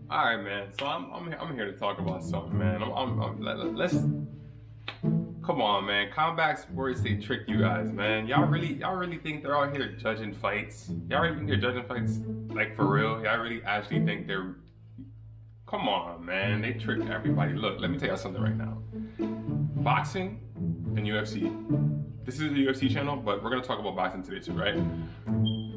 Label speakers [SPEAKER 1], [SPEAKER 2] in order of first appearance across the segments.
[SPEAKER 1] All right, man. So I'm here to talk about something, man. Let's come on, man. Combat sports, they trick you guys, man. Y'all really think they're out here judging fights? Y'all really think they're judging fights like for real? Y'all really actually think they're? Come on, man. They trick everybody. Look, let me tell you something right now. Boxing and UFC. This is the UFC channel, but we're gonna talk about boxing today too, right?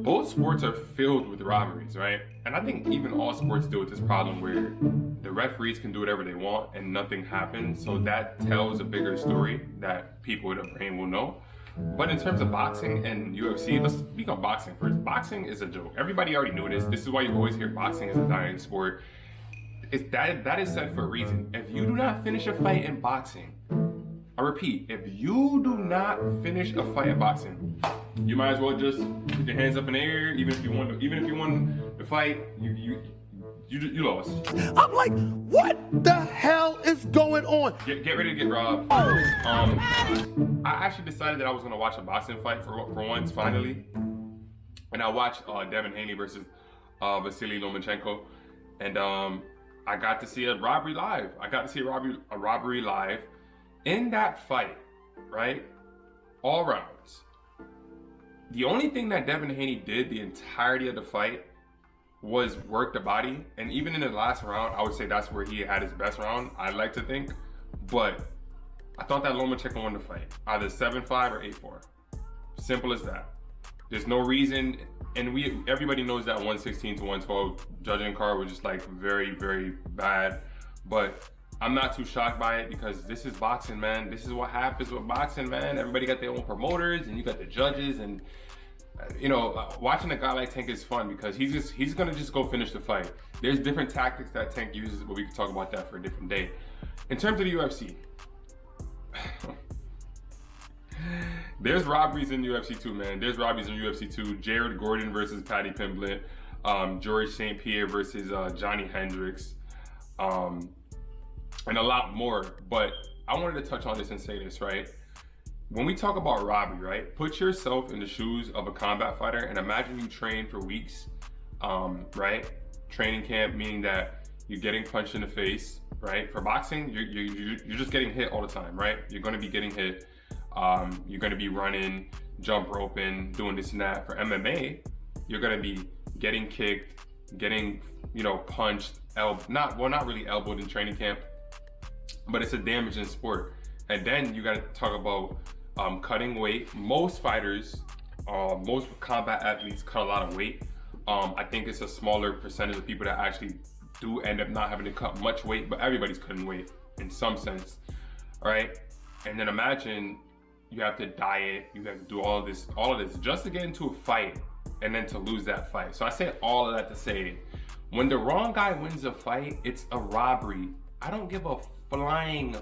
[SPEAKER 1] Both sports are filled with robberies, right? And I think even all sports deal with this problem where the referees can do whatever they want and nothing happens. So that tells a bigger story that people with a brain will know. But in terms of boxing and UFC, let's speak on boxing first. Boxing is a joke. Everybody already knew this. This is why you always hear boxing is a dying sport. That is said for a reason. If you do not finish a fight in boxing, I repeat, if you do not finish a fight in boxing, you might as well just put your hands up in the air. Even if you won the fight, you lost.
[SPEAKER 2] I'm like, what the hell is going on?
[SPEAKER 1] Get ready to get robbed. I actually decided that I was gonna watch a boxing fight for once, finally, and I watched Devin Haney versus Vasily Lomachenko, and I got to see a robbery live. A robbery live. In that fight, right, all rounds, the only thing that Devin Haney did the entirety of the fight was work the body. And even in the last round, I would say that's where he had his best round, I like to think. But I thought that Lomachenko won the fight, either 7-5 or 8-4. Simple as that. There's no reason, and everybody knows that 116 to 112 judging card was just like very, very bad. But I'm not too shocked by it because this is boxing, man. This is what happens with boxing, man. Everybody got their own promoters and you got the judges, and you know, watching a guy like Tank is fun because he's gonna just go finish the fight. There's different tactics that Tank uses, but we can talk about that for a different day. In terms of the UFC, there's robberies in UFC too, man. There's robberies in UFC too. Jared Gordon versus Paddy Pimblett, George St. Pierre versus Johnny Hendricks, and a lot more. But I wanted to touch on this and say this, right? When we talk about robbery, right? Put yourself in the shoes of a combat fighter and imagine you train for weeks, right? Training camp, meaning that you're getting punched in the face, right? For boxing, you're just getting hit all the time, right? You're gonna be getting hit. You're gonna be running, jump roping, doing this and that. For MMA, you're gonna be getting kicked, getting, you know, punched, not really elbowed in training camp, but it's a damaging sport. And then you gotta talk about cutting weight. Most fighters, most combat athletes cut a lot of weight. I think it's a smaller percentage of people that actually do end up not having to cut much weight, but everybody's cutting weight in some sense, all right? And then imagine you have to diet, you have to do all of this just to get into a fight and then to lose that fight. So I say all of that to say, when the wrong guy wins a fight, it's a robbery. I don't give a flying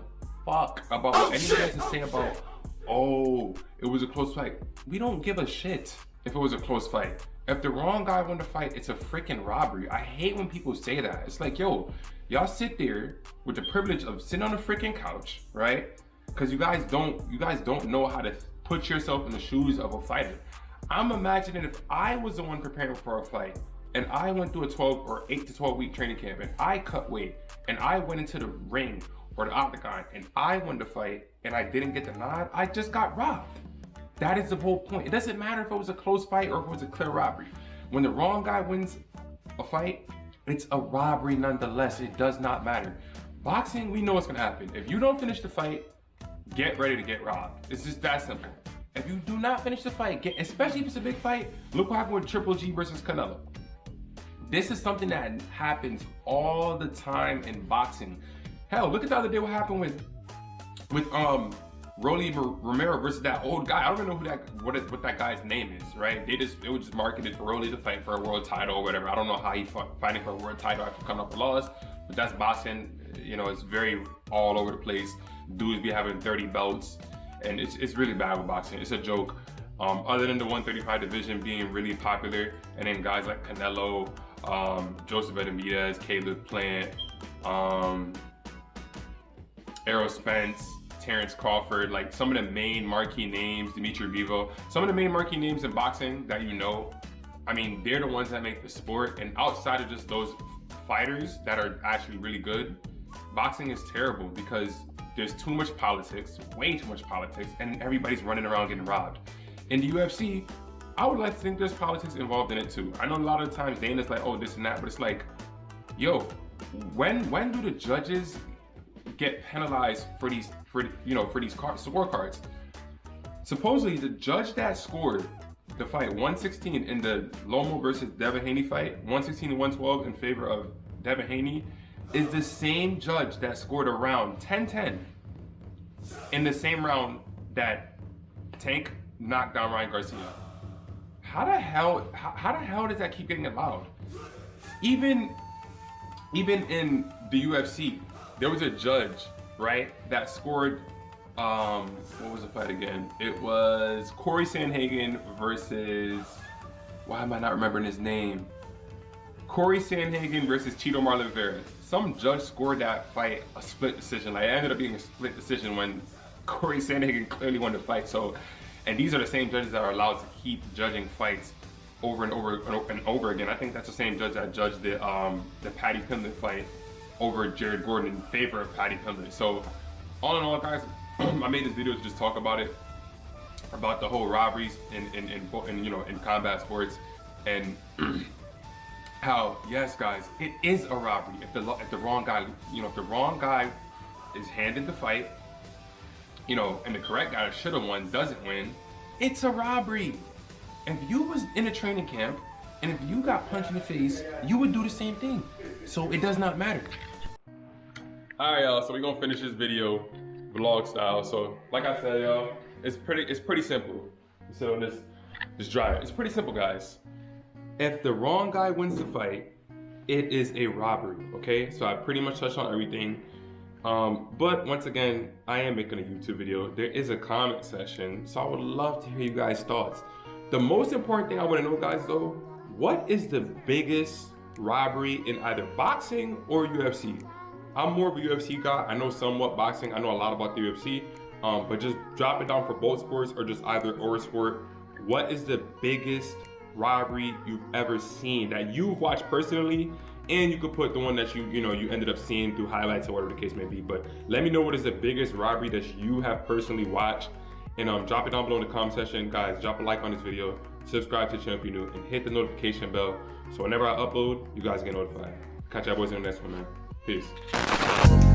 [SPEAKER 1] fuck about what anybody has to say about, oh, it was a close fight. We don't give a shit if it was a close fight. If the wrong guy won the fight, it's a freaking robbery. I hate when people say that. It's like, yo, y'all sit there with the privilege of sitting on a freaking couch, right? Because you guys don't know how to put yourself in the shoes of a fighter. I'm imagining if I was the one preparing for a fight and I went through a 12 or 8 to 12 week training camp and I cut weight and I went into the ring or the octagon and I won the fight and I didn't get the nod, I just got robbed. That is the whole point. It doesn't matter if it was a close fight or if it was a clear robbery. When the wrong guy wins a fight, it's a robbery nonetheless. It does not matter. Boxing, we know what's gonna happen. If you don't finish the fight, get ready to get robbed. It's just that simple. If you do not finish the fight, especially if it's a big fight, look what happened with Triple G versus Canelo. This is something that happens all the time in boxing. Hell, look at the other day what happened with Rolly Romero versus that old guy. I don't even know what that guy's name is, right? It was just marketed for Rolly to fight for a world title or whatever. I don't know how he fighting for a world title after coming up with loss, but that's boxing. You know, it's very all over the place. Dudes be having 30 belts, and it's really bad with boxing. It's a joke. Other than the 135 division being really popular, and then guys like Canelo, Joseph Benavidez, Caleb Plant, Errol Spence, Terrence Crawford, like some of the main marquee names, Dimitri Bivol, some of the main marquee names in boxing that you know, I mean, they're the ones that make the sport, and outside of just those fighters that are actually really good, boxing is terrible because there's too much politics, way too much politics, and everybody's running around getting robbed. In the UFC, I would like to think there's politics involved in it too. I know a lot of times Dana's like, oh, this and that, but it's like, yo, when do the judges get penalized for these scorecards? Supposedly, the judge that scored the fight 116 in the Lomo versus Devin Haney fight, 116 to 112 in favor of Devin Haney, is the same judge that scored a round 10-10 in the same round that Tank knocked down Ryan Garcia. How the hell does that keep getting allowed? Even in the UFC, there was a judge, right, that scored what was the fight again? It was Corey Sandhagen versus, why am I not remembering his name? Corey Sandhagen versus Chito Marlon Vera. Some judge scored that fight a split decision. Like, it ended up being a split decision when Corey Sandhagen clearly won the fight. So, and these are the same judges that are allowed to keep judging fights over and over again. I think that's the same judge that judged the Paddy Pimblett fight over Jared Gordon in favor of Paddy Pimblett. So, all in all, guys, I made this video to just talk about it, about the whole robberies in combat sports, and how, yes, guys, it is a robbery if the wrong guy, if the wrong guy is handed the fight, and the correct guy that should have won doesn't win, it's a robbery. If you was in a training camp and if you got punched in the face, you would do the same thing. So it does not matter. All right, y'all. So we're gonna finish this video vlog style. So like I said, y'all, it's pretty simple. You sit on this dryer. It's pretty simple, guys. If the wrong guy wins the fight, it is a robbery. Okay. So I pretty much touched on everything. But once again, I am making a YouTube video. There is a comment section, so I would love to hear you guys' thoughts. The most important thing I want to know, guys, though, what is the biggest robbery in either boxing or UFC? I'm more of a UFC guy. I know somewhat boxing. I know a lot about the UFC, but just drop it down for both sports or just either or sport. What is the biggest robbery you've ever seen that you've watched personally? And you could put the one that you ended up seeing through highlights or whatever the case may be. But let me know what is the biggest robbery that you have personally watched, and drop it down below in the comment section. Guys, drop a like on this video, subscribe to the channel if you're new, and hit the notification bell so whenever I upload, you guys get notified. Catch y'all boys in the next one, man. Peace.